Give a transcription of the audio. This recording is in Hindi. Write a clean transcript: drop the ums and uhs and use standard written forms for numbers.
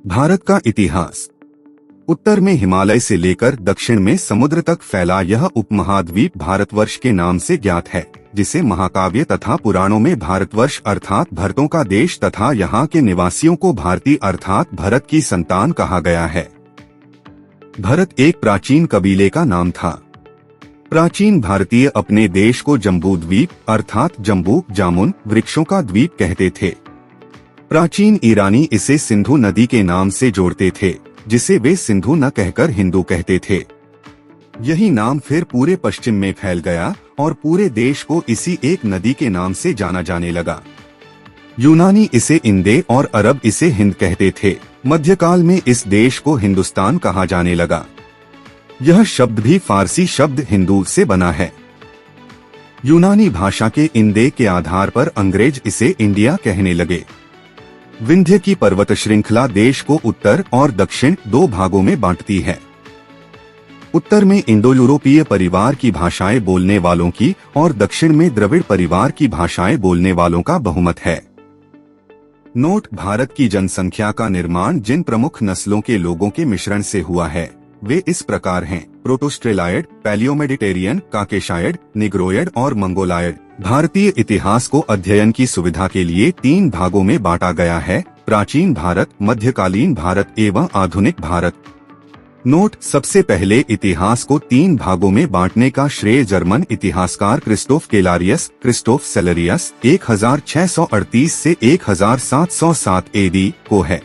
भारत का इतिहास। उत्तर में हिमालय से लेकर दक्षिण में समुद्र तक फैला यह उपमहाद्वीप भारतवर्ष के नाम से ज्ञात है, जिसे महाकाव्य तथा पुराणों में भारतवर्ष अर्थात भरतों का देश तथा यहाँ के निवासियों को भारती अर्थात भरत की संतान कहा गया है। भरत एक प्राचीन कबीले का नाम था। प्राचीन भारतीय अपने देश को जम्बूद्वीप अर्थात जम्बू जामुन वृक्षों का द्वीप कहते थे। प्राचीन ईरानी इसे सिंधु नदी के नाम से जोड़ते थे, जिसे वे सिंधु न कहकर हिंदू कहते थे। यही नाम फिर पूरे पश्चिम में फैल गया और पूरे देश को इसी एक नदी के नाम से जाना जाने लगा। यूनानी इसे इंदे और अरब इसे हिंद कहते थे। मध्यकाल में इस देश को हिंदुस्तान कहा जाने लगा। यह शब्द भी फारसी शब्द हिंदू से बना है। यूनानी भाषा के इंदे के आधार पर अंग्रेज इसे इंडिया कहने लगे। विंध्य की पर्वत श्रृंखला देश को उत्तर और दक्षिण दो भागों में बांटती है। उत्तर में इंडो यूरोपीय परिवार की भाषाएं बोलने वालों की और दक्षिण में द्रविड़ परिवार की भाषाएं बोलने वालों का बहुमत है। नोट: भारत की जनसंख्या का निर्माण जिन प्रमुख नस्लों के लोगों के मिश्रण से हुआ है वे इस प्रकार हैं: प्रोटोस्ट्रेलायड, पैलियोमेडिटेरियन, काकेशायड, निग्रोयड और मंगोलायड। भारतीय इतिहास को अध्ययन की सुविधा के लिए 3 भागों में बांटा गया है: प्राचीन भारत, मध्यकालीन भारत एवं आधुनिक भारत। नोट: सबसे पहले इतिहास को 3 भागों में बांटने का श्रेय जर्मन इतिहासकार क्रिस्टोफ केलारियस क्रिस्टोफ सेलेरियस 1638 से 1707 एडी को है।